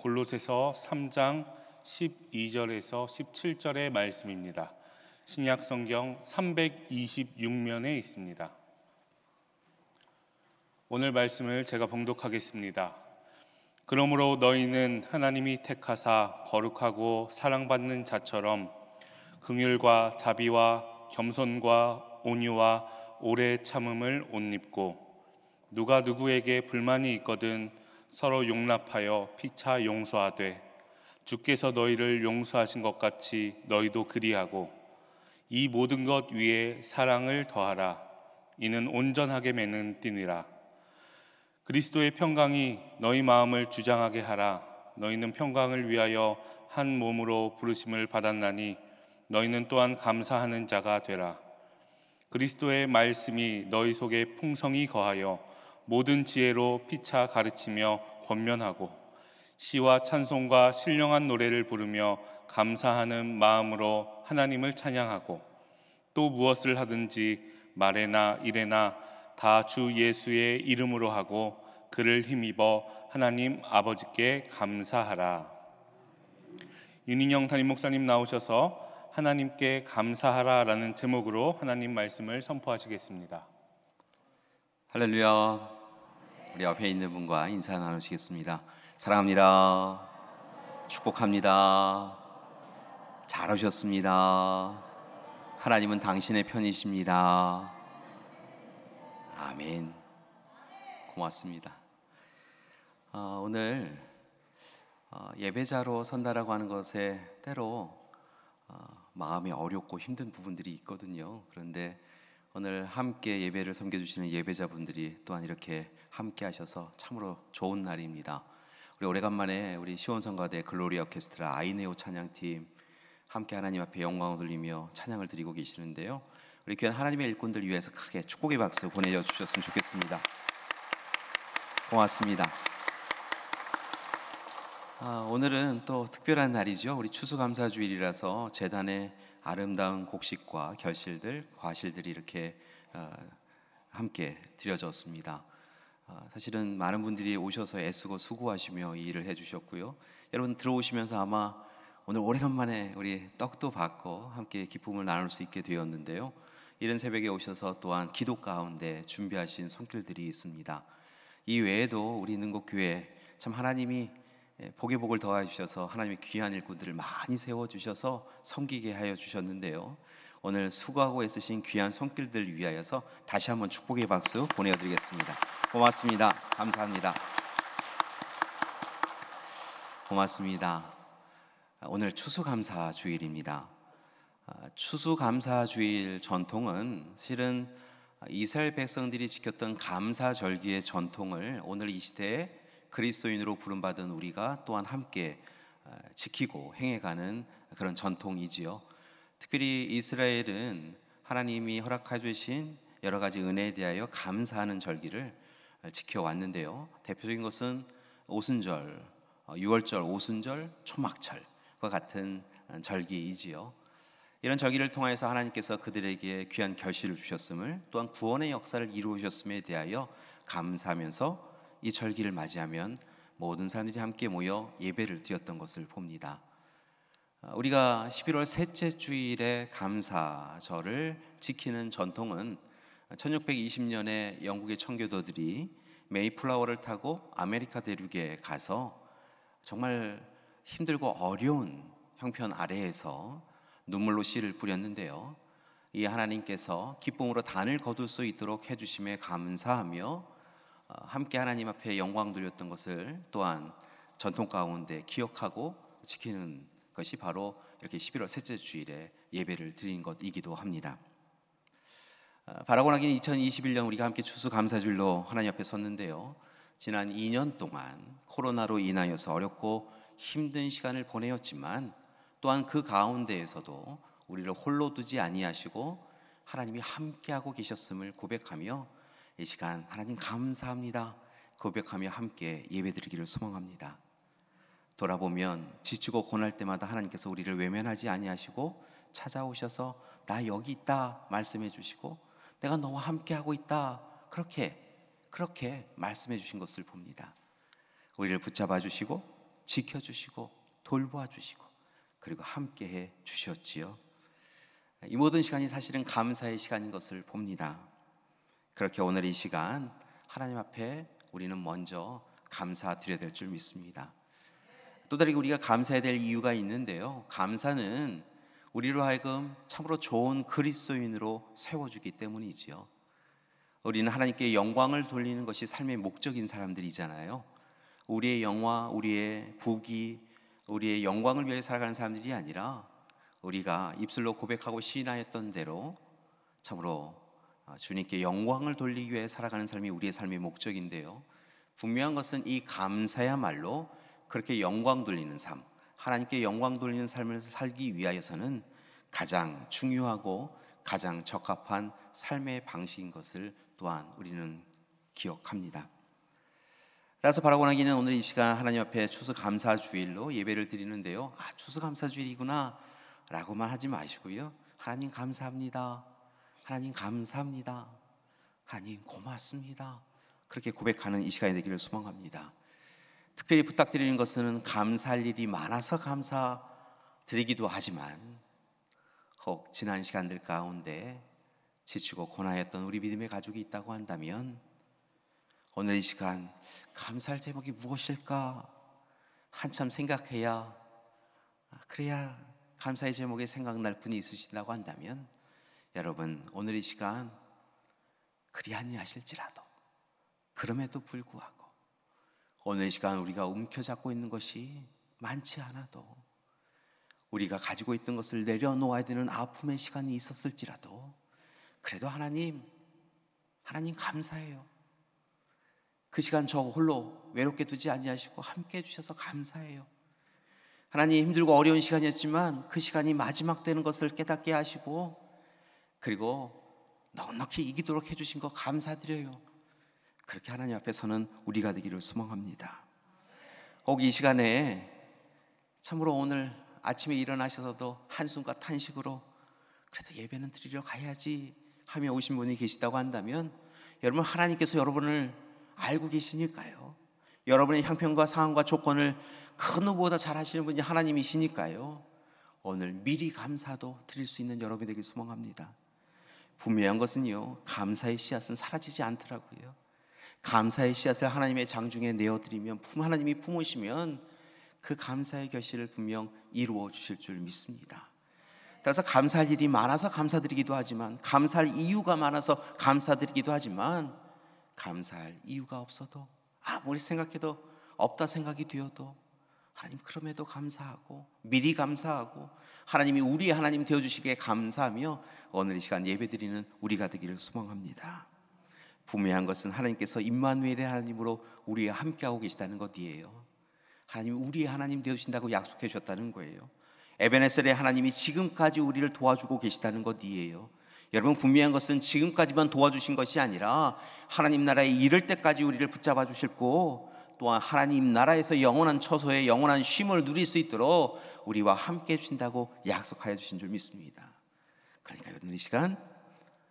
골로새서 3장 12절에서 17절의 말씀입니다. 신약 성경 326면에 있습니다. 오늘 말씀을 제가 봉독하겠습니다. 그러므로 너희는 하나님이 택하사 거룩하고 사랑받는 자처럼 긍휼과 자비와 겸손과 온유와 오래 참음을 옷 입고, 누가 누구에게 불만이 있거든 서로 용납하여 피차 용서하되 주께서 너희를 용서하신 것 같이 너희도 그리하고, 이 모든 것 위에 사랑을 더하라. 이는 온전하게 맺는 띠니라. 그리스도의 평강이 너희 마음을 주장하게 하라. 너희는 평강을 위하여 한 몸으로 부르심을 받았나니 너희는 또한 감사하는 자가 되라. 그리스도의 말씀이 너희 속에 풍성히 거하여 모든 지혜로 피차 가르치며 권면하고, 시와 찬송과 신령한 노래를 부르며 감사하는 마음으로 하나님을 찬양하고, 또 무엇을 하든지 말에나 일에나 다 주 예수의 이름으로 하고 그를 힘입어 하나님 아버지께 감사하라. 윤인영 담임 목사님 나오셔서 하나님께 감사하라 라는 제목으로 하나님 말씀을 선포하시겠습니다. 할렐루야. 우리 앞에 있는 분과 인사 나누시겠습니다. 사랑합니다. 축복합니다. 잘 오셨습니다. 하나님은 당신의 편이십니다. 아멘. 고맙습니다. 오늘 예배자로 선다라고 하는 것에 때로 마음이 어렵고 힘든 부분들이 있거든요. 그런데 오늘 함께 예배를 섬겨주시는 예배자분들이 또한 이렇게 함께 하셔서 참으로 좋은 날입니다. 우리 오래간만에 우리 시온성가대 글로리 오케스트라 아이네오 찬양팀 함께 하나님 앞에 영광을 돌리며 찬양을 드리고 계시는데요. 우리 귀한 하나님의 일꾼들 위해서 크게 축복의 박수 보내주셨으면 좋겠습니다. 고맙습니다. 오늘은 또 특별한 날이죠. 우리 추수감사주일이라서 제단의 아름다운 곡식과 결실들, 과실들이 이렇게 함께 드려졌습니다. 사실은 많은 분들이 오셔서 애쓰고 수고하시며 이 일을 해주셨고요. 여러분 들어오시면서 아마 오늘 오래간만에 우리 떡도 받고 함께 기쁨을 나눌 수 있게 되었는데요. 이른 새벽에 오셔서 또한 기도 가운데 준비하신 손길들이 있습니다. 이 외에도 우리 능곡교회 참 하나님이 복의 복을 더해 주셔서 하나님의 귀한 일꾼들을 많이 세워주셔서 섬기게 하여 주셨는데요. 오늘 수고하고 애쓰신 귀한 손길들 위하여서 다시 한번 축복의 박수 보내드리겠습니다. 고맙습니다. 감사합니다. 고맙습니다. 오늘 추수감사주일입니다. 추수감사주일 전통은 실은 이스라엘 백성들이 지켰던 감사절기의 전통을 오늘 이 시대에 그리스도인으로 부름받은 우리가 또한 함께 지키고 행해가는 그런 전통이지요. 특별히 이스라엘은 하나님이 허락해 주신 여러 가지 은혜에 대하여 감사하는 절기를 지켜왔는데요. 대표적인 것은 오순절, 6월절 오순절, 초막절과 같은 절기이지요. 이런 절기를 통하여서 하나님께서 그들에게 귀한 결실을 주셨음을, 또한 구원의 역사를 이루셨음에 대하여 감사하면서 이 절기를 맞이하면 모든 사람들이 함께 모여 예배를 드렸던 것을 봅니다. 우리가 11월 셋째 주일에 감사절을 지키는 전통은 1620년에 영국의 청교도들이 메이플라워를 타고 아메리카 대륙에 가서 정말 힘들고 어려운 형편 아래에서 눈물로 씨를 뿌렸는데요. 이 하나님께서 기쁨으로 단을 거둘 수 있도록 해주심에 감사하며 함께 하나님 앞에 영광 돌렸던 것을 또한 전통 가운데 기억하고 지키는 것이 바로 이렇게 11월 셋째 주일에 예배를 드리는 것이기도 합니다. 바라고 나기는 2021년 우리가 함께 추수감사주일로 하나님 앞에 섰는데요. 지난 2년 동안 코로나로 인하여서 어렵고 힘든 시간을 보내었지만 또한 그 가운데에서도 우리를 홀로 두지 아니하시고 하나님이 함께하고 계셨음을 고백하며 이 시간 하나님 감사합니다 고백하며 함께 예배드리기를 소망합니다. 돌아보면 지치고 고날 때마다 하나님께서 우리를 외면하지 아니하시고 찾아오셔서 나 여기 있다 말씀해 주시고 내가 너와 함께하고 있다 그렇게 말씀해 주신 것을 봅니다. 우리를 붙잡아 주시고 지켜주시고 돌보아 주시고 그리고 함께해 주셨지요. 이 모든 시간이 사실은 감사의 시간인 것을 봅니다. 그렇게 오늘 이 시간 하나님 앞에 우리는 먼저 감사드려야 될 줄 믿습니다. 또 다르게 우리가 감사해야 될 이유가 있는데요, 감사는 우리로 하여금 참으로 좋은 그리스도인으로 세워주기 때문이지요. 우리는 하나님께 영광을 돌리는 것이 삶의 목적인 사람들이잖아요. 우리의 영화, 우리의 부귀, 우리의 영광을 위해 살아가는 사람들이 아니라 우리가 입술로 고백하고 시인하였던 대로 참으로 주님께 영광을 돌리기 위해 살아가는 삶이 우리의 삶의 목적인데요, 분명한 것은 이 감사야말로 그렇게 영광 돌리는 삶, 하나님께 영광 돌리는 삶을 살기 위하여서는 가장 중요하고 가장 적합한 삶의 방식인 것을 또한 우리는 기억합니다. 따라서 바라고나기는 오늘 이 시간 하나님 앞에 추수감사주일로 예배를 드리는데요, 추수감사주일이구나 라고만 하지 마시고요, 하나님 감사합니다, 하나님 감사합니다, 하나님 고맙습니다, 그렇게 고백하는 이 시간이 되기를 소망합니다. 특별히 부탁드리는 것은 감사할 일이 많아서 감사드리기도 하지만 혹 지난 시간들 가운데 지치고 고나였던 우리 믿음의 가족이 있다고 한다면 오늘 이 시간 감사할 제목이 무엇일까 한참 생각해야 그래야 감사의 제목이 생각날 분이 있으신다고 한다면 여러분, 오늘 이 시간 그리 아니하실지라도 그럼에도 불구하고 오늘 이 시간 우리가 움켜잡고 있는 것이 많지 않아도 우리가 가지고 있던 것을 내려놓아야 되는 아픔의 시간이 있었을지라도 그래도 하나님 감사해요. 그 시간 저 홀로 외롭게 두지 아니하시고 함께 해주셔서 감사해요. 하나님, 힘들고 어려운 시간이었지만 그 시간이 마지막 되는 것을 깨닫게 하시고 그리고 넉넉히 이기도록 해주신 거 감사드려요. 그렇게 하나님 앞에서는 우리가 되기를 소망합니다. 혹 이 시간에 참으로 오늘 아침에 일어나셔서도 한숨과 탄식으로 그래도 예배는 드리러 가야지 하며 오신 분이 계시다고 한다면 여러분, 하나님께서 여러분을 알고 계시니까요. 여러분의 형편과 상황과 조건을 그 누구보다 잘 아시는 분이 하나님이시니까요. 오늘 미리 감사도 드릴 수 있는 여러분이 되길 소망합니다. 분명한 것은요, 감사의 씨앗은 사라지지 않더라고요. 감사의 씨앗을 하나님의 장중에 내어드리면 하나님이 품으시면 그 감사의 결실을 분명 이루어 주실 줄 믿습니다. 따라서 감사할 일이 많아서 감사드리기도 하지만, 감사할 이유가 많아서 감사드리기도 하지만, 감사할 이유가 없어도 아무리 생각해도 없다 생각이 되어도 하나님 그럼에도 감사하고 미리 감사하고 하나님이 우리의 하나님 되어주시기에 감사하며 오늘 이 시간 예배드리는 우리가 되기를 소망합니다. 분명한 것은 하나님께서 임마누엘의 하나님으로 우리와 함께하고 계시다는 것이에요. 하나님이 우리의 하나님 되어주신다고 약속해 주셨다는 거예요. 에베네셀의 하나님이 지금까지 우리를 도와주고 계시다는 것이에요. 여러분, 분명한 것은 지금까지만 도와주신 것이 아니라 하나님 나라에 이를 때까지 우리를 붙잡아 주실고 또한 하나님 나라에서 영원한 처소에 영원한 쉼을 누릴 수 있도록 우리와 함께 해주신다고 약속하여 주신 줄 믿습니다. 그러니까 오늘 이 시간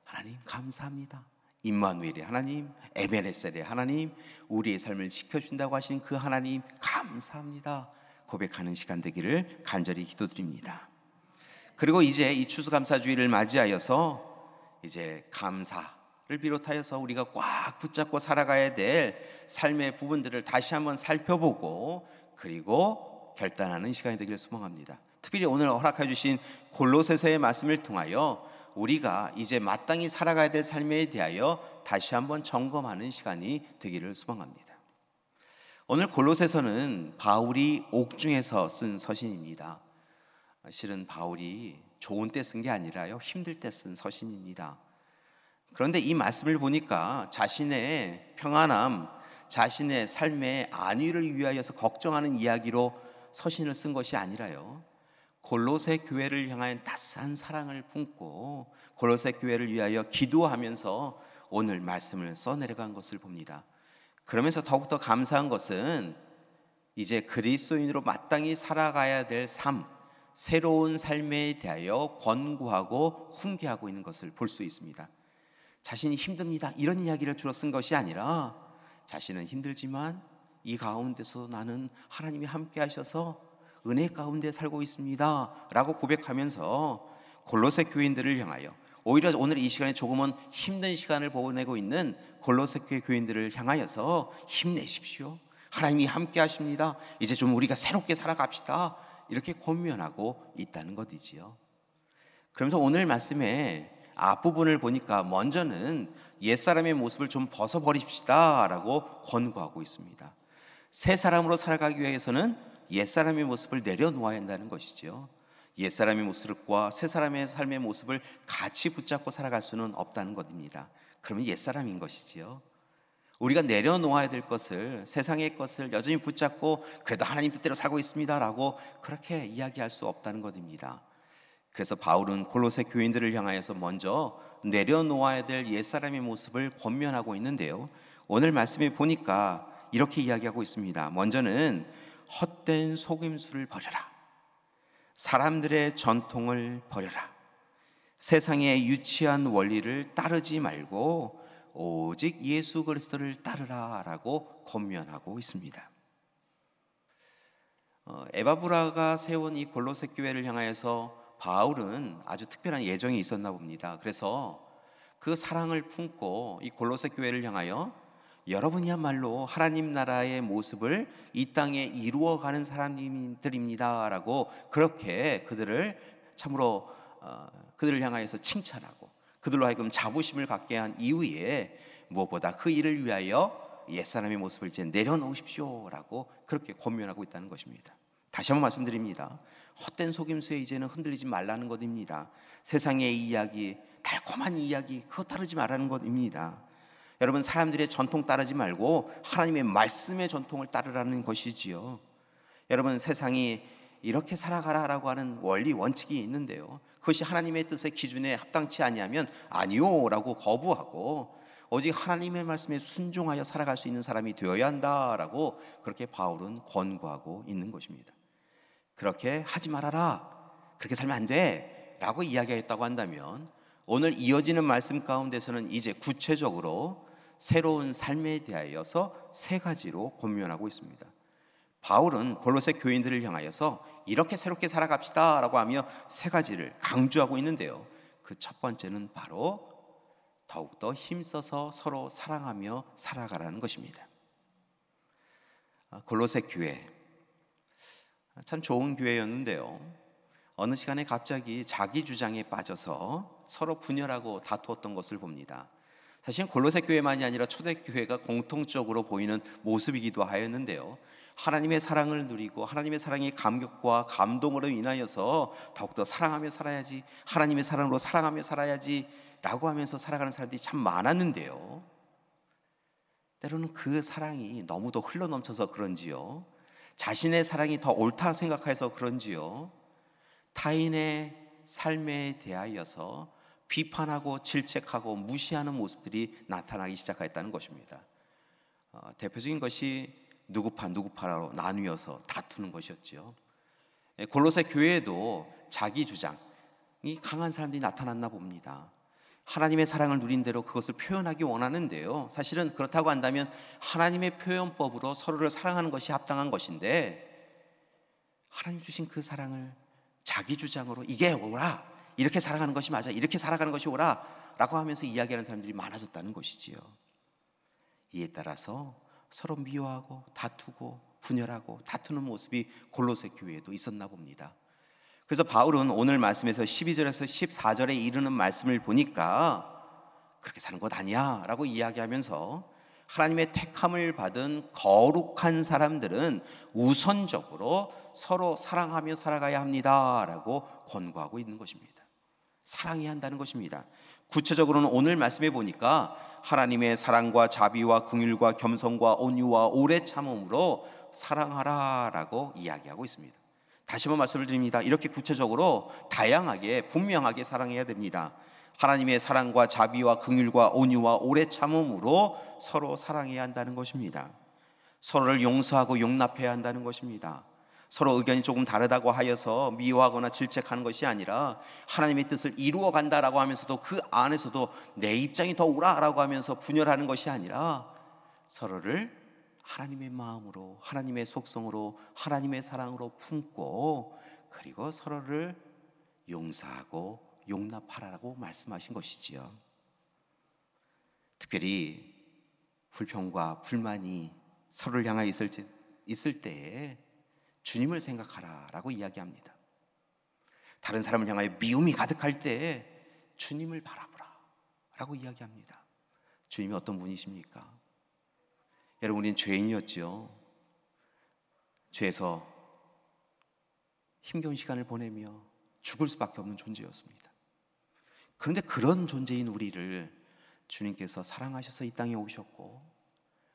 하나님 감사합니다. 임마누엘의 하나님, 에베네셀의 하나님, 우리의 삶을 지켜준다고 하신 그 하나님 감사합니다 고백하는 시간 되기를 간절히 기도드립니다. 그리고 이제 이 추수감사주의를 맞이하여서 이제 감사를 비롯하여서 우리가 꽉 붙잡고 살아가야 될 삶의 부분들을 다시 한번 살펴보고 그리고 결단하는 시간이 되기를 소망합니다. 특별히 오늘 허락해 주신 골로새서의 말씀을 통하여 우리가 이제 마땅히 살아가야 될 삶에 대하여 다시 한번 점검하는 시간이 되기를 소망합니다. 오늘 골로새서는 바울이 옥중에서 쓴 서신입니다. 실은 바울이 좋은 때 쓴 게 아니라요, 힘들 때 쓴 서신입니다. 그런데 이 말씀을 보니까 자신의 평안함, 자신의 삶의 안위를 위하여서 걱정하는 이야기로 서신을 쓴 것이 아니라요, 골로새 교회를 향한 따스한 사랑을 품고 골로새 교회를 위하여 기도하면서 오늘 말씀을 써내려간 것을 봅니다. 그러면서 더욱더 감사한 것은 이제 그리스도인으로 마땅히 살아가야 될 삶, 새로운 삶에 대하여 권고하고 훈계하고 있는 것을 볼 수 있습니다. 자신이 힘듭니다 이런 이야기를 주로 쓴 것이 아니라 자신은 힘들지만 이 가운데서 나는 하나님이 함께 하셔서 은혜 가운데 살고 있습니다 라고 고백하면서 골로새 교인들을 향하여, 오히려 오늘 이 시간에 조금은 힘든 시간을 보내고 있는 골로새 교회 교인들을 향하여서 힘내십시오, 하나님이 함께 하십니다, 이제 좀 우리가 새롭게 살아갑시다, 이렇게 권면하고 있다는 것이지요. 그러면서 오늘 말씀의 앞부분을 보니까 먼저는 옛사람의 모습을 좀 벗어버립시다 라고 권고하고 있습니다. 새 사람으로 살아가기 위해서는 옛사람의 모습을 내려놓아야 한다는 것이죠. 옛사람의 모습과 새 사람의 삶의 모습을 같이 붙잡고 살아갈 수는 없다는 것입니다. 그러면 옛사람인 것이지요. 우리가 내려놓아야 될 것을, 세상의 것을 여전히 붙잡고 그래도 하나님 뜻대로 살고 있습니다 라고 그렇게 이야기할 수 없다는 것입니다. 그래서 바울은 골로새 교인들을 향하여서 먼저 내려놓아야 될 옛사람의 모습을 권면하고 있는데요, 오늘 말씀에 보니까 이렇게 이야기하고 있습니다. 먼저는 헛된 속임수를 버려라, 사람들의 전통을 버려라, 세상의 유치한 원리를 따르지 말고 오직 예수 그리스도를 따르라 라고 권면하고 있습니다. 에바브라가 세운 이 골로새 교회를 향하여서 바울은 아주 특별한 예정이 있었나 봅니다. 그래서 그 사랑을 품고 이 골로새 교회를 향하여 여러분이야말로 하나님 나라의 모습을 이 땅에 이루어가는 사람들입니다 라고 그렇게 그들을 참으로 그들을 향하여서 칭찬하고 그들로 하여금 자부심을 갖게 한 이후에 무엇보다 그 일을 위하여 옛사람의 모습을 이제 내려놓으십시오 라고 그렇게 권면하고 있다는 것입니다. 다시 한번 말씀드립니다. 헛된 속임수에 이제는 흔들리지 말라는 것입니다. 세상의 이야기, 달콤한 이야기, 그거 따르지 말라는 것입니다. 여러분, 사람들의 전통 따르지 말고 하나님의 말씀의 전통을 따르라는 것이지요. 여러분, 세상이 이렇게 살아가라라고 하는 원리 원칙이 있는데요, 그것이 하나님의 뜻의 기준에 합당치 아니하면 아니요 라고 거부하고 오직 하나님의 말씀에 순종하여 살아갈 수 있는 사람이 되어야 한다라고 그렇게 바울은 권고하고 있는 것입니다. 그렇게 하지 말아라, 그렇게 살면 안 돼 라고 이야기했다고 한다면 오늘 이어지는 말씀 가운데서는 이제 구체적으로 새로운 삶에 대하여서 세 가지로 권면하고 있습니다. 바울은 골로새 교인들을 향하여서 이렇게 새롭게 살아갑시다 라고 하며 세 가지를 강조하고 있는데요, 그 첫 번째는 바로 더욱더 힘써서 서로 사랑하며 살아가라는 것입니다. 골로새 교회 참 좋은 교회였는데요, 어느 시간에 갑자기 자기 주장에 빠져서 서로 분열하고 다투었던 것을 봅니다. 사실 골로새 교회만이 아니라 초대교회가 공통적으로 보이는 모습이기도 하였는데요, 하나님의 사랑을 누리고 하나님의 사랑의 감격과 감동으로 인하여서 더욱더 사랑하며 살아야지, 하나님의 사랑으로 사랑하며 살아야지 라고 하면서 살아가는 사람들이 참 많았는데요, 때로는 그 사랑이 너무도 흘러넘쳐서 그런지요, 자신의 사랑이 더 옳다 생각해서 그런지요, 타인의 삶에 대하여서 비판하고 질책하고 무시하는 모습들이 나타나기 시작했다는 것입니다. 대표적인 것이 누구파로 나뉘어서 다투는 것이었죠. 골로새 교회에도 자기 주장이 강한 사람들이 나타났나 봅니다. 하나님의 사랑을 누린 대로 그것을 표현하기 원하는데요, 사실은 그렇다고 한다면 하나님의 표현법으로 서로를 사랑하는 것이 합당한 것인데 하나님 주신 그 사랑을 자기 주장으로 이게 옳아, 이렇게 살아가는 것이 맞아, 이렇게 살아가는 것이 옳아 라고 하면서 이야기하는 사람들이 많아졌다는 것이지요. 이에 따라서 서로 미워하고 다투고 분열하고 다투는 모습이 골로새 교회에도 있었나 봅니다. 그래서 바울은 오늘 말씀에서 12절에서 14절에 이르는 말씀을 보니까 그렇게 사는 것 아니야 라고 이야기하면서 하나님의 택함을 받은 거룩한 사람들은 우선적으로 서로 사랑하며 살아가야 합니다 라고 권고하고 있는 것입니다. 사랑해야 한다는 것입니다. 구체적으로는 오늘 말씀해 보니까 하나님의 사랑과 자비와 긍휼과 겸손과 온유와 오래 참음으로 사랑하라 라고 이야기하고 있습니다. 다시 한번 말씀을 드립니다. 이렇게 구체적으로 다양하게 분명하게 사랑해야 됩니다. 하나님의 사랑과 자비와 긍휼과 온유와 오래 참음으로 서로 사랑해야 한다는 것입니다. 서로를 용서하고 용납해야 한다는 것입니다. 서로 의견이 조금 다르다고 하여서 미워하거나 질책하는 것이 아니라 하나님의 뜻을 이루어 간다라고 하면서도 그 안에서도 내 입장이 더 옳아라고 하면서 분열하는 것이 아니라 서로를 하나님의 마음으로, 하나님의 속성으로, 하나님의 사랑으로 품고, 그리고 서로를 용서하고 용납하라고 말씀하신 것이지요. 특별히 불평과 불만이 서로를 향하여 있을 때에 주님을 생각하라라고 이야기합니다. 다른 사람을 향하여 미움이 가득할 때 주님을 바라보라라고 이야기합니다. 주님이 어떤 분이십니까? 여러분, 우리는 죄인이었죠. 죄에서 힘겨운 시간을 보내며 죽을 수밖에 없는 존재였습니다. 그런데 그런 존재인 우리를 주님께서 사랑하셔서 이 땅에 오셨고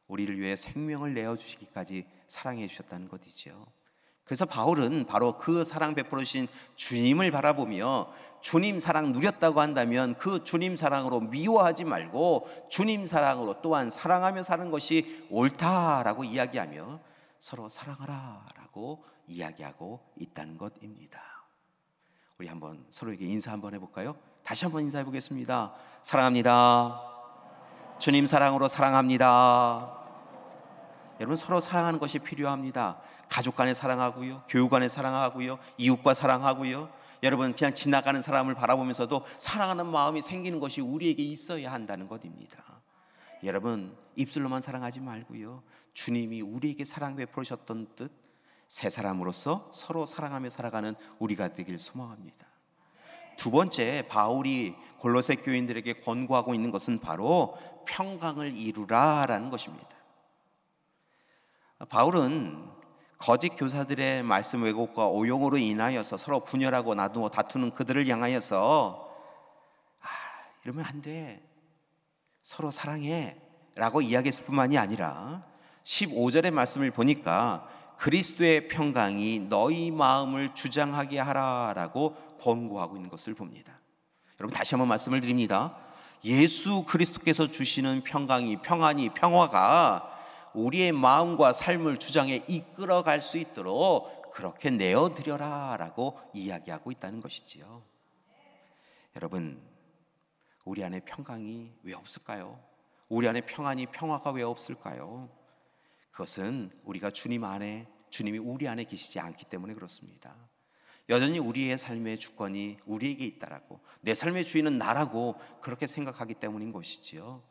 우리를 위해 생명을 내어주시기까지 사랑해 주셨다는 것이죠. 그래서 바울은 바로 그 사랑 베풀으신 주님을 바라보며 주님 사랑 누렸다고 한다면 그 주님 사랑으로 미워하지 말고 주님 사랑으로 또한 사랑하며 사는 것이 옳다라고 이야기하며 서로 사랑하라라고 이야기하고 있다는 것입니다. 우리 한번 서로에게 인사 한번 해볼까요? 다시 한번 인사해 보겠습니다. 사랑합니다. 주님 사랑으로 사랑합니다. 여러분, 서로 사랑하는 것이 필요합니다. 가족 간에 사랑하고요, 교우 간에 사랑하고요, 이웃과 사랑하고요. 여러분, 그냥 지나가는 사람을 바라보면서도 사랑하는 마음이 생기는 것이 우리에게 있어야 한다는 것입니다. 여러분, 입술로만 사랑하지 말고요, 주님이 우리에게 사랑 베풀으셨던 뜻, 새 사람으로서 서로 사랑하며 살아가는 우리가 되길 소망합니다. 두 번째, 바울이 골로새 교인들에게 권고하고 있는 것은 바로 평강을 이루라라는 것입니다. 바울은 거짓 교사들의 말씀 왜곡과 오용으로 인하여서 서로 분열하고 나누어 다투는 그들을 향하여서 이러면 안 돼, 서로 사랑해 라고 이야기했을 뿐만이 아니라 15절의 말씀을 보니까 그리스도의 평강이 너희 마음을 주장하게 하라라고 권고하고 있는 것을 봅니다. 여러분, 다시 한번 말씀을 드립니다. 예수 그리스도께서 주시는 평강이, 평안이, 평화가 우리의 마음과 삶을 주장해 이끌어갈 수 있도록 그렇게 내어드려라라고 이야기하고 있다는 것이지요. 여러분, 우리 안에 평강이 왜 없을까요? 우리 안에 평안이, 평화가 왜 없을까요? 그것은 우리가 주님 안에, 주님이 우리 안에 계시지 않기 때문에 그렇습니다. 여전히 우리의 삶의 주권이 우리에게 있다라고, 내 삶의 주인은 나라고 그렇게 생각하기 때문인 것이지요.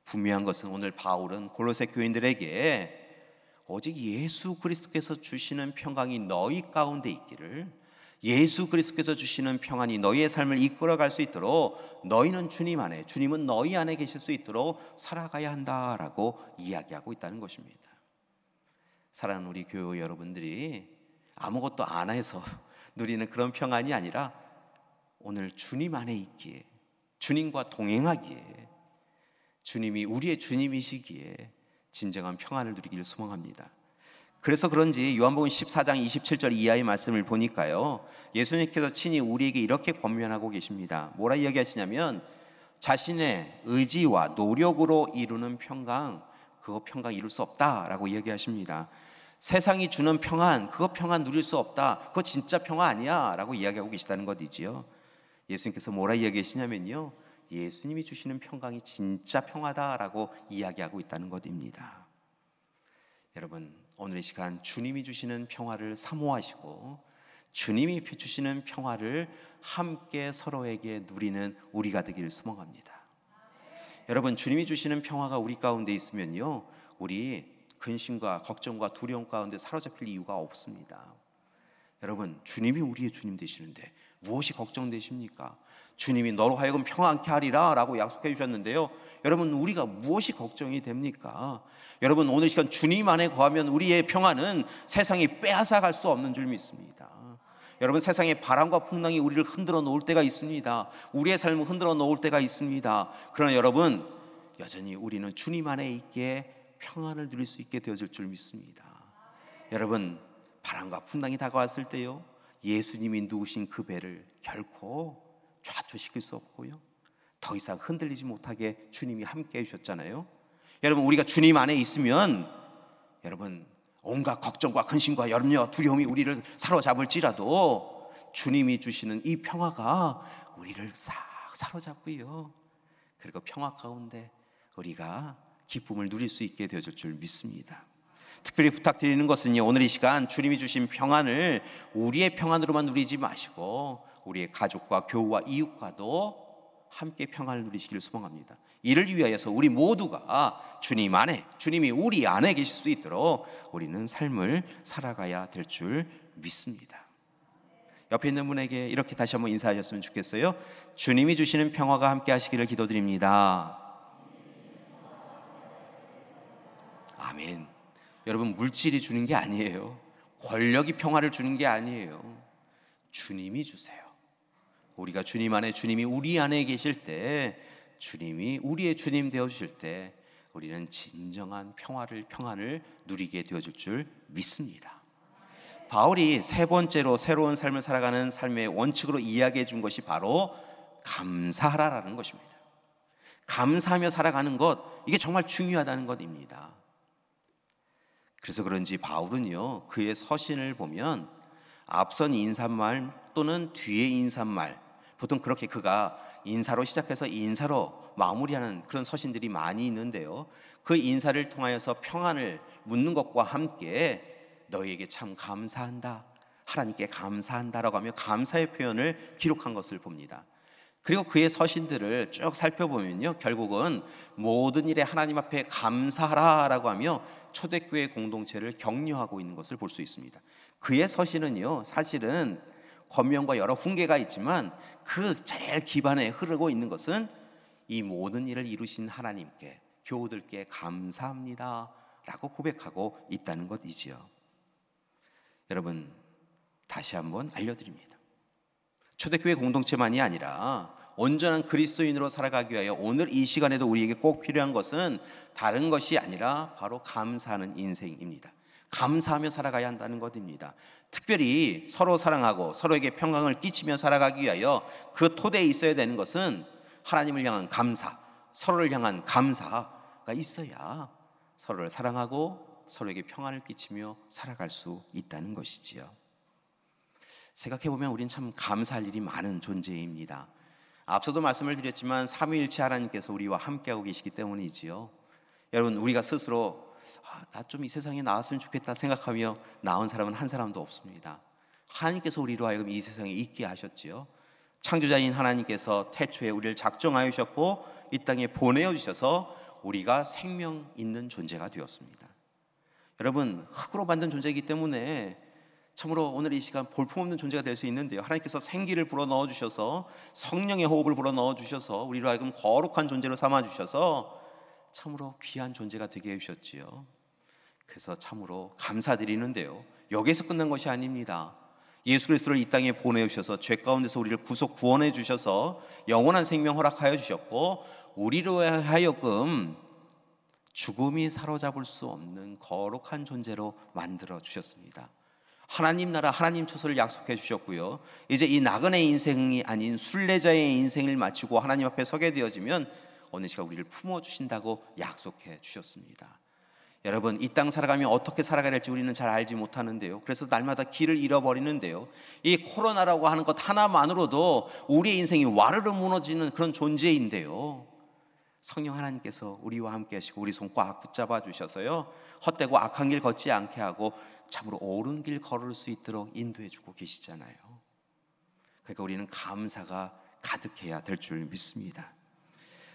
분명한 것은 오늘 바울은 골로새 교인들에게 오직 예수 그리스도께서 주시는 평강이 너희 가운데 있기를, 예수 그리스도께서 주시는 평안이 너희의 삶을 이끌어갈 수 있도록 너희는 주님 안에, 주님은 너희 안에 계실 수 있도록 살아가야 한다라고 이야기하고 있다는 것입니다. 사랑하는 우리 교회 여러분들이 아무것도 안 해서 누리는 그런 평안이 아니라 오늘 주님 안에 있기에, 주님과 동행하기에, 주님이 우리의 주님이시기에 진정한 평안을 누리기를 소망합니다. 그래서 그런지 요한복음 14장 27절 이하의 말씀을 보니까요, 예수님께서 친히 우리에게 이렇게 권면하고 계십니다. 뭐라 이야기하시냐면 자신의 의지와 노력으로 이루는 평강, 그거 평강 이룰 수 없다라고 이야기하십니다. 세상이 주는 평안, 그거 평안 누릴 수 없다, 그거 진짜 평안 아니야 라고 이야기하고 계시다는 것이지요. 예수님께서 뭐라 이야기하시냐면요, 예수님이 주시는 평강이 진짜 평화다라고 이야기하고 있다는 것입니다. 여러분, 오늘 이 시간 주님이 주시는 평화를 사모하시고 주님이 주시는 평화를 함께 서로에게 누리는 우리가 되기를 소망합니다. 여러분, 주님이 주시는 평화가 우리 가운데 있으면요, 우리 근심과 걱정과 두려움 가운데 사로잡힐 이유가 없습니다. 여러분, 주님이 우리의 주님 되시는데 무엇이 걱정되십니까? 주님이 너로 하여금 평안케 하리라 라고 약속해 주셨는데요, 여러분, 우리가 무엇이 걱정이 됩니까? 여러분, 오늘 시간 주님 안에 거하면 우리의 평안은 세상이 빼앗아갈 수 없는 줄 믿습니다. 여러분, 세상의 바람과 풍랑이 우리를 흔들어 놓을 때가 있습니다. 우리의 삶을 흔들어 놓을 때가 있습니다. 그러나 여러분, 여전히 우리는 주님 안에 있기에 평안을 누릴 수 있게 되어질 줄 믿습니다. 여러분, 바람과 풍랑이 다가왔을 때요, 예수님이 누우신 그 배를 결코 좌초시킬 수 없고요, 더 이상 흔들리지 못하게 주님이 함께 해주셨잖아요. 여러분, 우리가 주님 안에 있으면 여러분, 온갖 걱정과 근심과 염려, 두려움이 우리를 사로잡을지라도 주님이 주시는 이 평화가 우리를 싹 사로잡고요, 그리고 평화 가운데 우리가 기쁨을 누릴 수 있게 되어질 줄 믿습니다. 특별히 부탁드리는 것은요, 오늘 이 시간 주님이 주신 평안을 우리의 평안으로만 누리지 마시고 우리의 가족과 교우와 이웃과도 함께 평안을 누리시기를 소망합니다. 이를 위하여서 우리 모두가 주님 안에, 주님이 우리 안에 계실 수 있도록 우리는 삶을 살아가야 될 줄 믿습니다. 옆에 있는 분에게 이렇게 다시 한번 인사하셨으면 좋겠어요. 주님이 주시는 평화가 함께 하시기를 기도드립니다. 아멘. 여러분, 물질이 주는 게 아니에요. 권력이 평화를 주는 게 아니에요. 주님이 주세요. 우리가 주님 안에, 주님이 우리 안에 계실 때, 주님이 우리의 주님 되어주실 때 우리는 진정한 평안을 누리게 되어질 줄 믿습니다. 바울이 세 번째로 새로운 삶을 살아가는 삶의 원칙으로 이야기해 준 것이 바로 감사하라라는 것입니다. 감사하며 살아가는 것, 이게 정말 중요하다는 것입니다. 그래서 그런지 바울은요, 그의 서신을 보면 앞선 인사말 또는 뒤에 인사말, 보통 그렇게 그가 인사로 시작해서 인사로 마무리하는 그런 서신들이 많이 있는데요, 그 인사를 통하여서 평안을 묻는 것과 함께 너희에게 참 감사한다, 하나님께 감사한다라고 하며 감사의 표현을 기록한 것을 봅니다. 그리고 그의 서신들을 쭉 살펴보면요, 결국은 모든 일에 하나님 앞에 감사하라라고 하며 초대교회 공동체를 격려하고 있는 것을 볼 수 있습니다. 그의 서신은요, 사실은 권면과 여러 훈계가 있지만 그 제일 기반에 흐르고 있는 것은 이 모든 일을 이루신 하나님께, 교우들께 감사합니다 라고 고백하고 있다는 것이지요. 여러분, 다시 한번 알려드립니다. 초대교회 공동체만이 아니라 온전한 그리스도인으로 살아가기 위하여 오늘 이 시간에도 우리에게 꼭 필요한 것은 다른 것이 아니라 바로 감사하는 인생입니다. 감사하며 살아가야 한다는 것입니다. 특별히 서로 사랑하고 서로에게 평강을 끼치며 살아가기 위하여 그 토대에 있어야 되는 것은 하나님을 향한 감사, 서로를 향한 감사가 있어야 서로를 사랑하고 서로에게 평안을 끼치며 살아갈 수 있다는 것이지요. 생각해보면 우린 참 감사할 일이 많은 존재입니다. 앞서도 말씀을 드렸지만 삼위일체 하나님께서 우리와 함께하고 계시기 때문이지요. 여러분, 우리가 스스로 나 좀 이 세상에 나왔으면 좋겠다 생각하며 나온 사람은 한 사람도 없습니다. 하나님께서 우리로 하여금 이 세상에 있게 하셨지요. 창조자인 하나님께서 태초에 우리를 작정하셨고 이 땅에 보내주셔서 우리가 생명 있는 존재가 되었습니다. 여러분, 흙으로 만든 존재이기 때문에 참으로 오늘 이 시간 볼품없는 존재가 될 수 있는데요, 하나님께서 생기를 불어넣어 주셔서 성령의 호흡을 불어넣어 주셔서 우리로 하여금 거룩한 존재로 삼아 주셔서 참으로 귀한 존재가 되게 해주셨지요. 그래서 참으로 감사드리는데요, 여기에서 끝난 것이 아닙니다. 예수 그리스도를 이 땅에 보내주셔서 죄 가운데서 우리를 구원해 주셔서 영원한 생명 허락하여 주셨고, 우리로 하여금 죽음이 사로잡을 수 없는 거룩한 존재로 만들어 주셨습니다. 하나님 나라, 하나님 처소를 약속해 주셨고요, 이제 이 나그네 인생이 아닌 순례자의 인생을 마치고 하나님 앞에 서게 되어지면 어느 시간 우리를 품어주신다고 약속해 주셨습니다. 여러분, 이 땅 살아가면 어떻게 살아가야 될지 우리는 잘 알지 못하는데요, 그래서 날마다 길을 잃어버리는데요, 이 코로나라고 하는 것 하나만으로도 우리의 인생이 와르르 무너지는 그런 존재인데요, 성령 하나님께서 우리와 함께 하시고 우리 손 꽉 붙잡아 주셔서요, 헛되고 악한 길 걷지 않게 하고 참으로 옳은 길 걸을 수 있도록 인도해 주고 계시잖아요. 그러니까 우리는 감사가 가득해야 될 줄 믿습니다.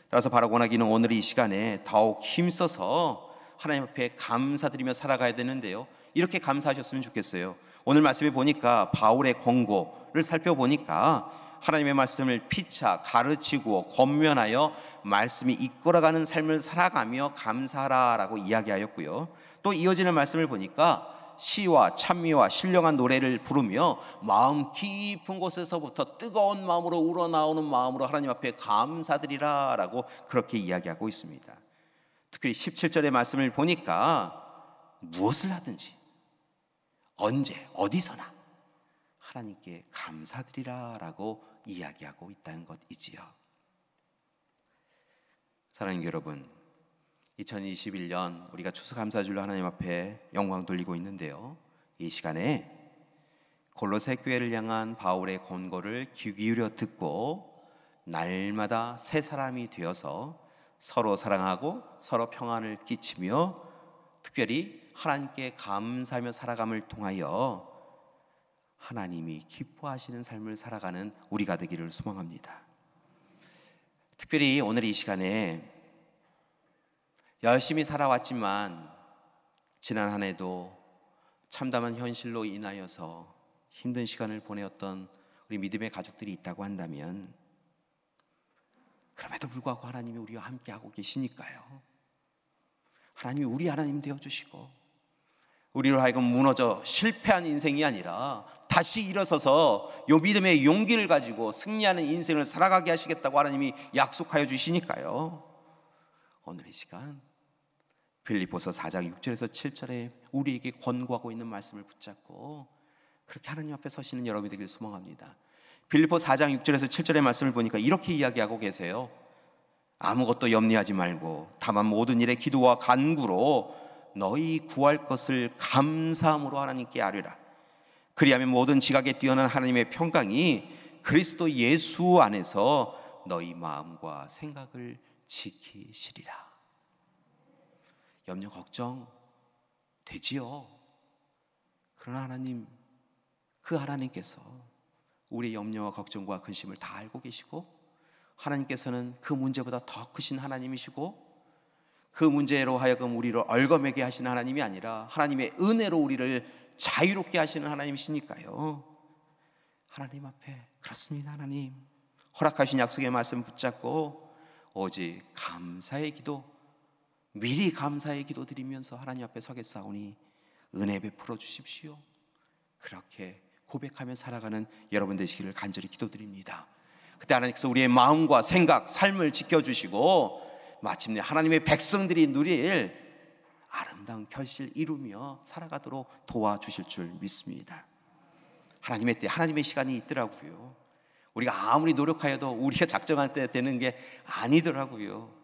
따라서 바라고 원하기는 오늘 이 시간에 더욱 힘써서 하나님 앞에 감사드리며 살아가야 되는데요, 이렇게 감사하셨으면 좋겠어요. 오늘 말씀에 보니까 바울의 권고를 살펴보니까 하나님의 말씀을 피차 가르치고 권면하여 말씀이 이끌어가는 삶을 살아가며 감사하라라고 이야기하였고요, 또 이어지는 말씀을 보니까 시와 찬미와 신령한 노래를 부르며 마음 깊은 곳에서부터 뜨거운 마음으로 우러나오는 마음으로 하나님 앞에 감사드리라 라고 그렇게 이야기하고 있습니다. 특별히 17절의 말씀을 보니까 무엇을 하든지 언제 어디서나 하나님께 감사드리라 라고 이야기하고 있다는 것이지요. 사랑하는 여러분, 2021년 우리가 추수감사주일로 하나님 앞에 영광 돌리고 있는데요, 이 시간에 골로새 교회를 향한 바울의 권고를 귀 기울여 듣고 날마다 새 사람이 되어서 서로 사랑하고 서로 평안을 끼치며 특별히 하나님께 감사하며 살아감을 통하여 하나님이 기뻐하시는 삶을 살아가는 우리가 되기를 소망합니다. 특별히 오늘 이 시간에 열심히 살아왔지만 지난 한 해도 참담한 현실로 인하여서 힘든 시간을 보내었던 우리 믿음의 가족들이 있다고 한다면, 그럼에도 불구하고 하나님이 우리와 함께하고 계시니까요, 하나님이 우리 하나님 되어주시고 우리로 하여금 무너져 실패한 인생이 아니라 다시 일어서서 요 믿음의 용기를 가지고 승리하는 인생을 살아가게 하시겠다고 하나님이 약속하여 주시니까요, 오늘 이 시간 빌립보서 4장 6절에서 7절에 우리에게 권고하고 있는 말씀을 붙잡고 그렇게 하나님 앞에 서시는 여러분이 되길 소망합니다. 빌립보 4장 6절에서 7절의 말씀을 보니까 이렇게 이야기하고 계세요. 아무것도 염려하지 말고 다만 모든 일에 기도와 간구로 너희 구할 것을 감사함으로 하나님께 아뢰라. 그리하면 모든 지각에 뛰어난 하나님의 평강이 그리스도 예수 안에서 너희 마음과 생각을 지키시리라. 염려 걱정 되지요. 그러나 하나님, 그 하나님께서 우리의 염려와 걱정과 근심을 다 알고 계시고, 하나님께서는 그 문제보다 더 크신 하나님이시고, 그 문제로 하여금 우리를 얽어매게 하시는 하나님이 아니라 하나님의 은혜로 우리를 자유롭게 하시는 하나님이시니까요, 하나님 앞에 그렇습니다. 하나님 허락하신 약속의 말씀 붙잡고 오직 감사의 기도, 미리 감사의 기도 드리면서 하나님 앞에 서겠사오니 은혜 베풀어 주십시오. 그렇게 고백하며 살아가는 여러분 되시기를 간절히 기도드립니다. 그때 하나님께서 우리의 마음과 생각, 삶을 지켜주시고 마침내 하나님의 백성들이 누릴 아름다운 결실 이루며 살아가도록 도와주실 줄 믿습니다. 하나님의 때, 하나님의 시간이 있더라고요. 우리가 아무리 노력하여도 우리가 작정할 때 되는 게 아니더라고요.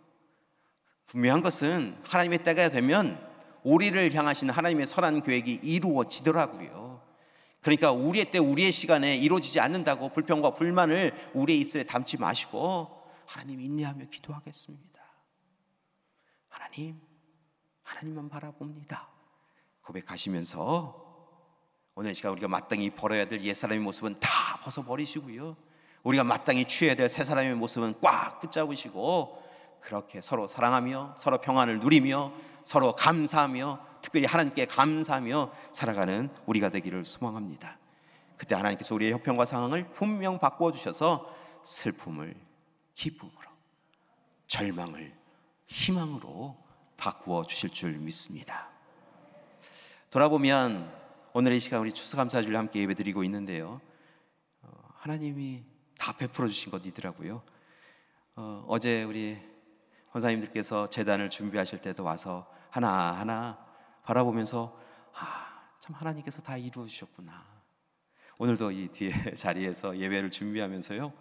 분명한 것은 하나님의 때가 되면 우리를 향하시는 하나님의 선한 계획이 이루어지더라고요. 그러니까 우리의 때, 우리의 시간에 이루어지지 않는다고 불평과 불만을 우리의 입술에 담지 마시고 하나님 인내하며 기도하겠습니다. 하나님만 바라봅니다. 고백하시면서 오늘 이 시간 우리가 마땅히 버려야 될 옛사람의 모습은 다 벗어버리시고요, 우리가 마땅히 취해야 될 새사람의 모습은 꽉 붙잡으시고 그렇게 서로 사랑하며 서로 평안을 누리며 서로 감사하며 특별히 하나님께 감사하며 살아가는 우리가 되기를 소망합니다. 그때 하나님께서 우리의 형편과 상황을 분명 바꾸어 주셔서 슬픔을 기쁨으로, 절망을 희망으로 바꾸어 주실 줄 믿습니다. 돌아보면 오늘 이 시간 우리 추수감사주를 함께 예배드리고 있는데요, 하나님이 다 베풀어 주신 것이더라고요. 어제 우리 권사님들께서 제단을 준비하실 때도 와서 하나하나 바라보면서 참 하나님께서 다 이루어 주셨구나. 오늘도 이 뒤에 자리에서 예배를 준비하면서요,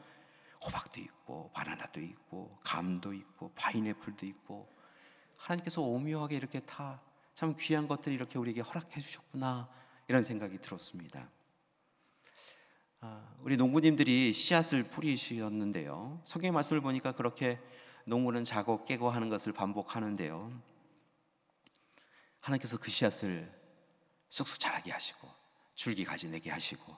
호박도 있고 바나나도 있고 감도 있고 파인애플도 있고 하나님께서 오묘하게 이렇게 다 참 귀한 것들을 이렇게 우리에게 허락해 주셨구나, 이런 생각이 들었습니다. 우리 농부님들이 씨앗을 뿌리셨는데요, 성경의 말씀을 보니까 그렇게 농부는 자고 깨고 하는 것을 반복하는데요, 하나님께서 그 씨앗을 쑥쑥 자라게 하시고 줄기 가지 내게 하시고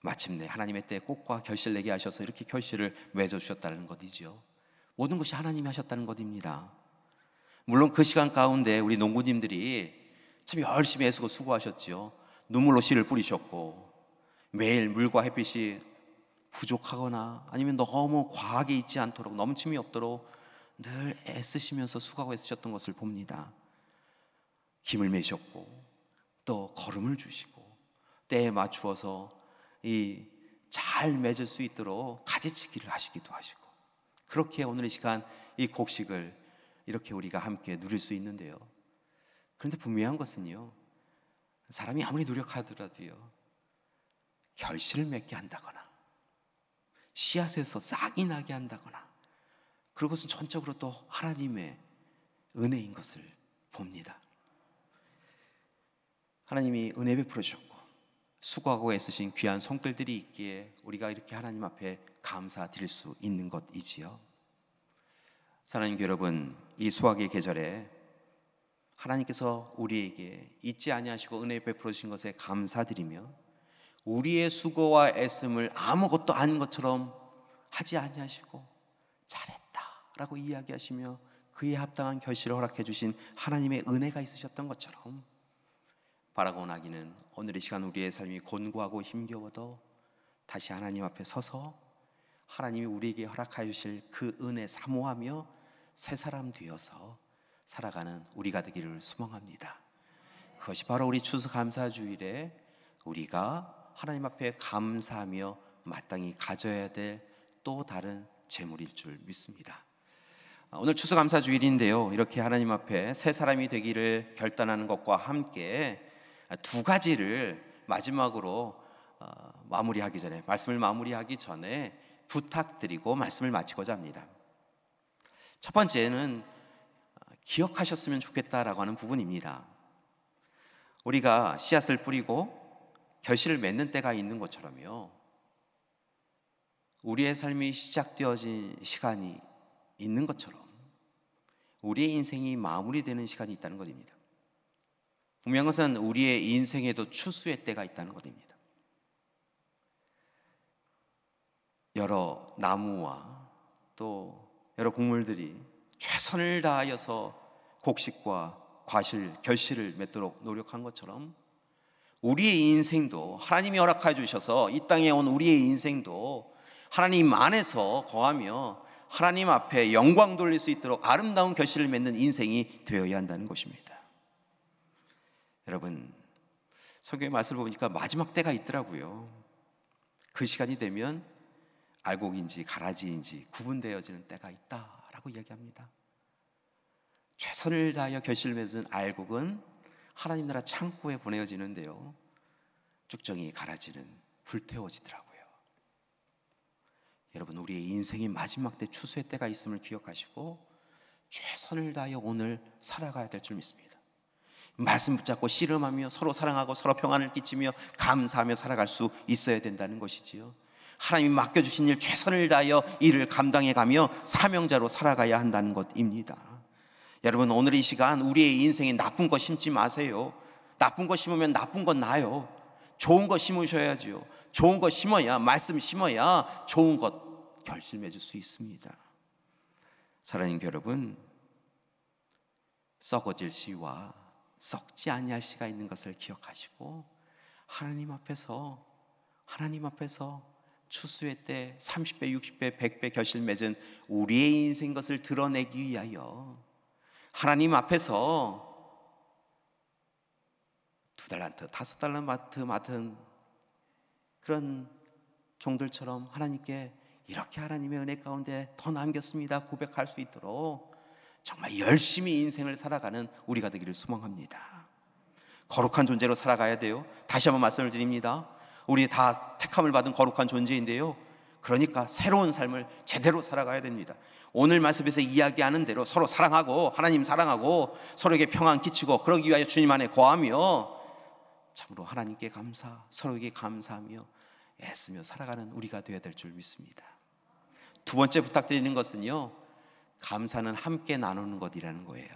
마침내 하나님의 때에 꽃과 결실 내게 하셔서 이렇게 결실을 맺어주셨다는 것이죠. 모든 것이 하나님이 하셨다는 것입니다. 물론 그 시간 가운데 우리 농부님들이 참 열심히 애쓰고 수고하셨지요. 눈물로 씨를 뿌리셨고 매일 물과 햇빛이 부족하거나 아니면 너무 과하게 있지 않도록, 넘침이 없도록 늘 애쓰시면서 수고하고 애쓰셨던 것을 봅니다. 김을 매셨고 또 거름을 주시고 때에 맞추어서 이 잘 맺을 수 있도록 가지치기를 하시기도 하시고, 그렇게 오늘 이 시간 이 곡식을 이렇게 우리가 함께 누릴 수 있는데요, 그런데 분명한 것은요, 사람이 아무리 노력하더라도요, 결실을 맺게 한다거나 씨앗에서 싹이 나게 한다거나 그것은 전적으로 또 하나님의 은혜인 것을 봅니다. 하나님이 은혜 베풀어 주셨고 수고하고 애쓰신 귀한 손길들이 있기에 우리가 이렇게 하나님 앞에 감사드릴 수 있는 것이지요. 사랑하는 여러분, 이 수확의 계절에 하나님께서 우리에게 잊지 아니하시고 은혜 베풀어 주신 것에 감사드리며 우리의 수고와 애씀을 아무것도 아닌 것처럼 하지 아니하시고 잘했다라고 이야기하시며 그에 합당한 결실을 허락해 주신 하나님의 은혜가 있으셨던 것처럼 바라고 나기는 오늘 이 시간 우리의 삶이 곤고하고 힘겨워도 다시 하나님 앞에 서서 하나님이 우리에게 허락하여 주실 그 은혜 사모하며 새 사람 되어서 살아가는 우리가 되기를 소망합니다. 그것이 바로 우리 추수감사주일에 우리가 하나님 앞에 감사하며 마땅히 가져야 될 또 다른 제물일 줄 믿습니다. 오늘 추수감사주일인데요, 이렇게 하나님 앞에 새 사람이 되기를 결단하는 것과 함께 두 가지를 마지막으로 말씀을 마무리하기 전에 부탁드리고 말씀을 마치고자 합니다. 첫 번째는 기억하셨으면 좋겠다라고 하는 부분입니다. 우리가 씨앗을 뿌리고 결실을 맺는 때가 있는 것처럼요, 우리의 삶이 시작되어진 시간이 있는 것처럼 우리의 인생이 마무리되는 시간이 있다는 것입니다. 분명한 것은 우리의 인생에도 추수의 때가 있다는 것입니다. 여러 나무와 또 여러 곡물들이 최선을 다하여서 곡식과 과실, 결실을 맺도록 노력한 것처럼 우리의 인생도 하나님이 허락해 주셔서 이 땅에 온 우리의 인생도 하나님 안에서 거하며 하나님 앞에 영광 돌릴 수 있도록 아름다운 결실을 맺는 인생이 되어야 한다는 것입니다. 여러분, 성경의 말씀을 보니까 마지막 때가 있더라고요. 그 시간이 되면 알곡인지 가라지인지 구분되어지는 때가 있다라고 이야기합니다. 최선을 다하여 결실을 맺은 알곡은 하나님 나라 창고에 보내어지는데요, 쭉정이 가라지는 불태워지더라고요. 여러분, 우리의 인생의 마지막 때 추수의 때가 있음을 기억하시고 최선을 다하여 오늘 살아가야 될 줄 믿습니다. 말씀 붙잡고 씨름하며 서로 사랑하고 서로 평안을 끼치며 감사하며 살아갈 수 있어야 된다는 것이지요. 하나님이 맡겨주신 일 최선을 다하여 일을 감당해가며 사명자로 살아가야 한다는 것입니다. 여러분, 오늘 이 시간 우리의 인생에 나쁜 거 심지 마세요. 나쁜 거 심으면 나쁜 건 나요. 좋은 거 심으셔야지요. 좋은 거 심어야, 말씀 심어야 좋은 것 결실 맺을 수 있습니다. 사랑하는 여러분, 썩어질 씨와 썩지 아니할 씨가 있는 것을 기억하시고 하나님 앞에서 추수의 때 30배, 60배, 100배 결실 맺은 우리의 인생 것을 드러내기 위하여 하나님 앞에서 2달란트, 5달란트 맡은 그런 종들처럼 하나님께 이렇게 하나님의 은혜 가운데 더 남겼습니다 고백할 수 있도록 정말 열심히 인생을 살아가는 우리가 되기를 소망합니다. 거룩한 존재로 살아가야 돼요. 다시 한번 말씀을 드립니다. 우리 다 택함을 받은 거룩한 존재인데요, 그러니까 새로운 삶을 제대로 살아가야 됩니다. 오늘 말씀에서 이야기하는 대로 서로 사랑하고 하나님 사랑하고 서로에게 평안 끼치고 그러기 위하여 주님 안에 거하며 참으로 하나님께 감사, 서로에게 감사하며 애쓰며 살아가는 우리가 되어야 될 줄 믿습니다. 두 번째 부탁드리는 것은요, 감사는 함께 나누는 것이라는 거예요.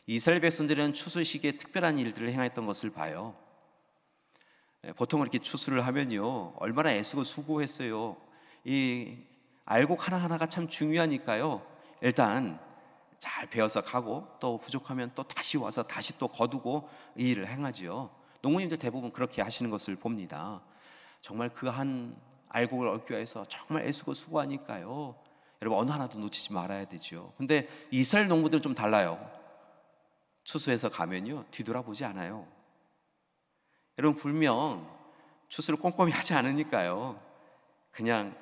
이스라엘 백성들은 추수 시기에 특별한 일들을 행했던 것을 봐요. 보통 이렇게 추수를 하면요, 얼마나 애쓰고 수고했어요. 이 알곡 하나하나가 참 중요하니까요, 일단 잘 베어서 가고 또 부족하면 또 다시 와서 다시 또 거두고 이 일을 행하지요. 농부님들 대부분 그렇게 하시는 것을 봅니다. 정말 그 한 알곡을 얻기 위해서 정말 애쓰고 수고하니까요, 여러분 어느 하나도 놓치지 말아야 되죠. 근데 이스라엘 농부들은 좀 달라요. 추수해서 가면요, 뒤돌아보지 않아요. 여러분, 분명 추수를 꼼꼼히 하지 않으니까요, 그냥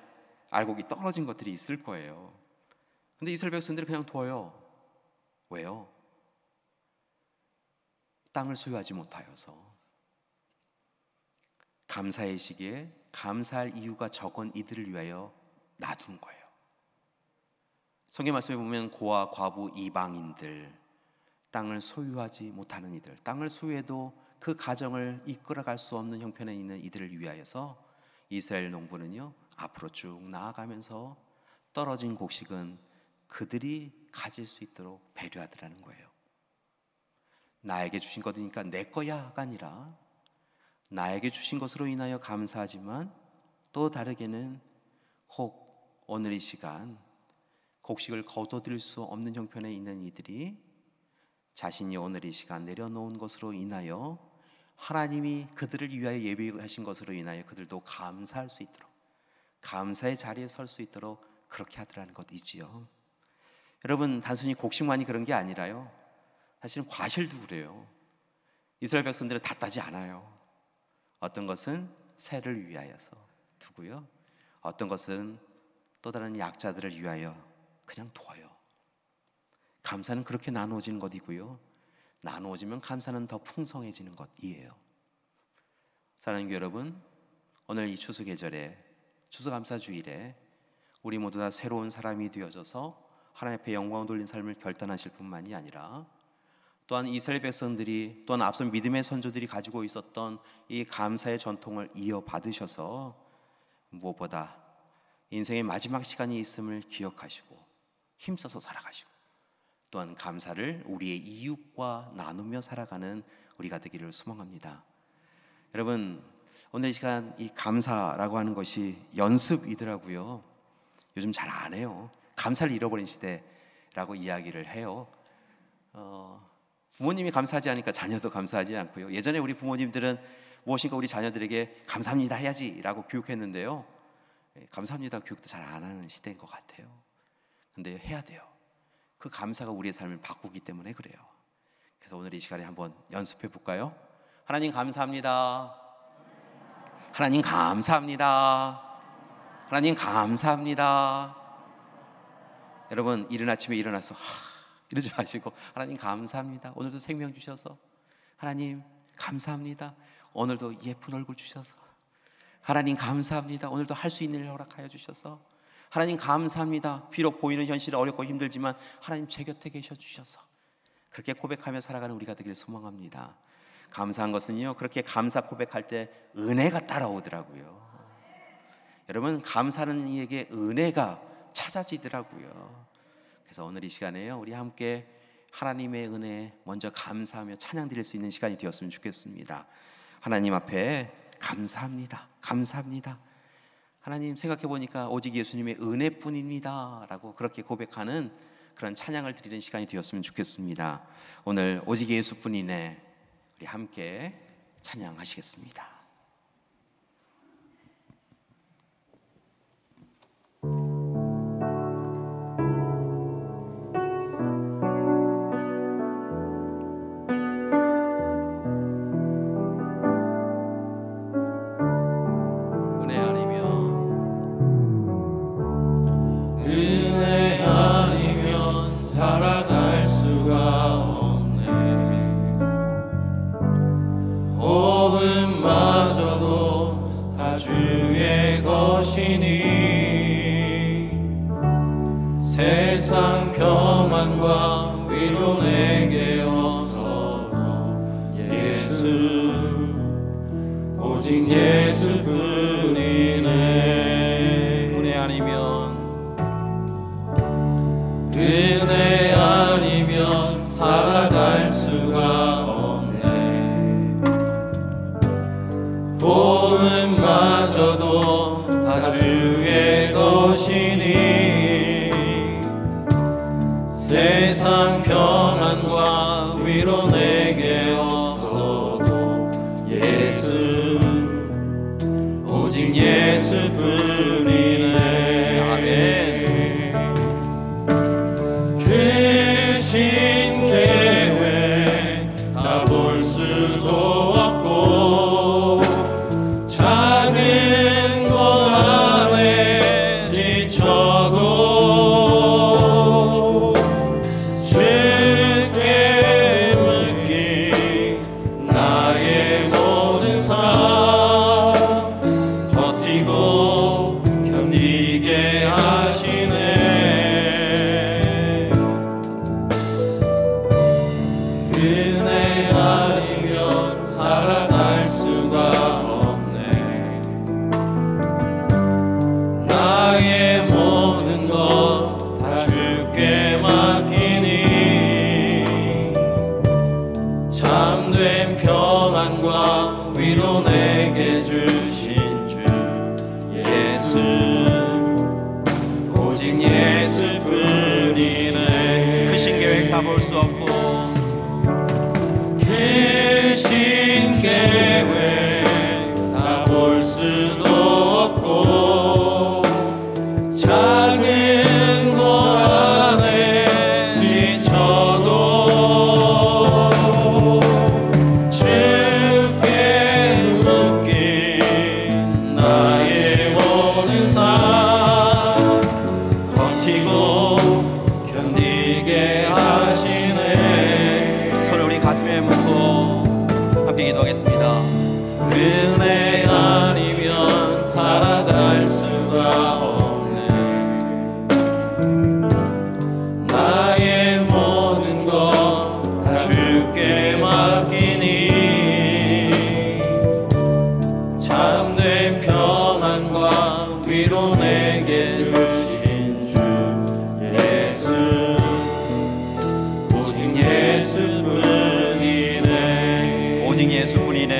알곡이 떨어진 것들이 있을 거예요. 근데 이스라엘 백성들이 그냥 둬요. 왜요? 땅을 소유하지 못하여서. 감사의 시기에 감사할 이유가 적은 이들을 위하여 놔둔 거예요. 성경 말씀에 보면 고아, 과부, 이방인들, 땅을 소유하지 못하는 이들, 땅을 소유해도 그 가정을 이끌어갈 수 없는 형편에 있는 이들을 위하여서 이스라엘 농부는요, 앞으로 쭉 나아가면서 떨어진 곡식은 그들이 가질 수 있도록 배려하더라는 거예요. 나에게 주신 것이니까 내 거야가 아니라 나에게 주신 것으로 인하여 감사하지만 또 다르게는 혹 오늘 이 시간 곡식을 거둬들일 수 없는 형편에 있는 이들이 자신이 오늘 이 시간 내려놓은 것으로 인하여 하나님이 그들을 위하여 예비하신 것으로 인하여 그들도 감사할 수 있도록, 감사의 자리에 설 수 있도록 그렇게 하더라는 것이지요. 여러분, 단순히 곡식만이 그런 게 아니라요, 사실은 과실도 그래요. 이스라엘 백성들은 다 따지 않아요. 어떤 것은 새를 위하여서 두고요, 어떤 것은 또 다른 약자들을 위하여 그냥 둬요. 감사는 그렇게 나누어지는 것이고요, 나누어지면 감사는 더 풍성해지는 것이에요. 사랑하는 여러분, 오늘 이 추수 계절에, 추수감사주일에 우리 모두 다 새로운 사람이 되어져서 하나님 앞에 영광을 돌린 삶을 결단하실 뿐만이 아니라 또한 이스라엘 백성들이, 또한 앞서 믿음의 선조들이 가지고 있었던 이 감사의 전통을 이어받으셔서 무엇보다 인생의 마지막 시간이 있음을 기억하시고 힘써서 살아가시고, 또한 감사를 우리의 이웃과 나누며 살아가는 우리가 되기를 소망합니다. 여러분, 오늘 이 시간 이 감사라고 하는 것이 연습이더라고요. 요즘 잘 안 해요. 감사를 잃어버린 시대라고 이야기를 해요. 부모님이 감사하지 않으니까 자녀도 감사하지 않고요. 예전에 우리 부모님들은 무엇인가 우리 자녀들에게 감사합니다 해야지 라고 교육했는데요, 감사합니다 교육도 잘 안 하는 시대인 것 같아요. 근데 해야 돼요. 그 감사가 우리의 삶을 바꾸기 때문에 그래요. 그래서 오늘 이 시간에 한번 연습해 볼까요? 하나님 감사합니다. 하나님 감사합니다. 하나님 감사합니다. 여러분, 이른 아침에 일어나서 이러지 마시고 하나님 감사합니다. 오늘도 생명 주셔서 하나님 감사합니다. 오늘도 예쁜 얼굴 주셔서 하나님 감사합니다. 오늘도 할 수 있는 일 허락하여 주셔서 하나님 감사합니다. 비록 보이는 현실이 어렵고 힘들지만 하나님 제 곁에 계셔 주셔서, 그렇게 고백하며 살아가는 우리가 되기를 소망합니다. 감사한 것은요, 그렇게 감사 고백할 때 은혜가 따라오더라고요. 여러분, 감사하는 이에게 은혜가 찾아지더라고요. 그래서 오늘 이 시간에요, 우리 함께 하나님의 은혜에 먼저 감사하며 찬양 드릴 수 있는 시간이 되었으면 좋겠습니다. 하나님 앞에 감사합니다. 감사합니다. 하나님, 생각해 보니까 오직 예수님의 은혜뿐입니다 라고 그렇게 고백하는 그런 찬양을 드리는 시간이 되었으면 좋겠습니다. 오늘 오직 예수뿐이네, 우리 함께 찬양하시겠습니다. 은혜 아니면 살아갈 수가 없네. 호흡마저도 다 주의 것이니 세상 평안과 위로 내게 없어도 예수, 오직 예수뿐이네. 은혜 아니면 살아갈 수가 없네. 호흡마저도 다 주의 것이니 세상 평안과 위로 내게 없어도 예수, 오직 예수뿐이네. 아멘. 계획 다 볼 수도 없고 작은 것 안에 지쳐도 주께 맡긴 나의 모든 삶 버티고 견디게 하시네. 은혜 아니면 살아갈 수가 없네. 수 없고 계신 계획 다 볼 수도 없고 작은 것 안에 지쳐도 주께 묶인 나의 모든 삶 버티고 견디게 하시네. 손을 우리 가슴에 묻고 함께 기도하겠습니다. 은혜 아니면 살아갈 수가 없네. 나의 모든 것 다 주께 맡기니 참된 평안과 위로 내게 주신 주 예수 오직 예수뿐이네. 오직 예수뿐이네.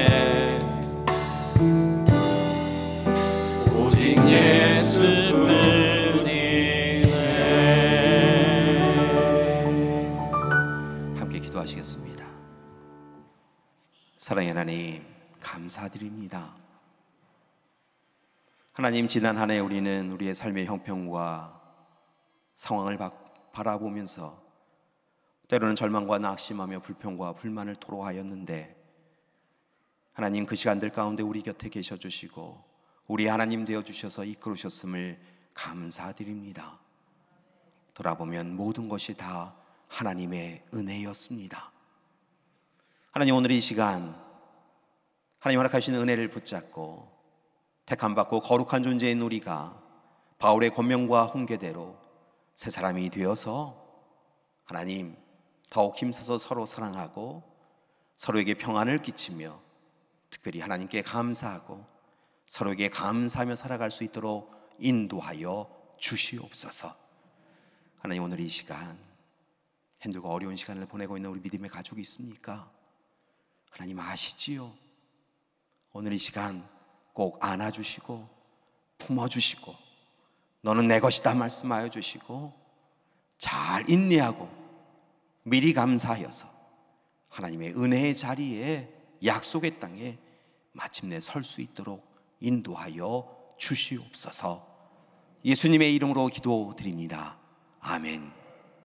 오직 예수뿐이네. 함께 기도하시겠습니다. 사랑의 하나님, 감사드립니다. 하나님, 지난 한 해 우리는 우리의 삶의 형편과 상황을 바라보면서 때로는 절망과 낙심하며 불평과 불만을 토로하였는데, 하나님, 그 시간들 가운데 우리 곁에 계셔 주시고 우리 하나님 되어 주셔서 이끌으셨음을 감사드립니다. 돌아보면 모든 것이 다 하나님의 은혜였습니다. 하나님, 오늘 이 시간 하나님 허락하신 은혜를 붙잡고 택함받고 거룩한 존재인 우리가 바울의 권면과 훈계대로 새 사람이 되어서 하나님 더욱 힘써서 서로 사랑하고 서로에게 평안을 끼치며 특별히 하나님께 감사하고 서로에게 감사하며 살아갈 수 있도록 인도하여 주시옵소서. 하나님, 오늘 이 시간 힘들고 어려운 시간을 보내고 있는 우리 믿음의 가족이 있습니까? 하나님 아시지요. 오늘 이 시간 꼭 안아주시고 품어주시고 너는 내 것이다 말씀하여 주시고 잘 인내하고 미리 감사하여서 하나님의 은혜의 자리에 약속의 땅에 마침내 설 수 있도록 인도하여 주시옵소서. 예수님의 이름으로 기도드립니다. 아멘.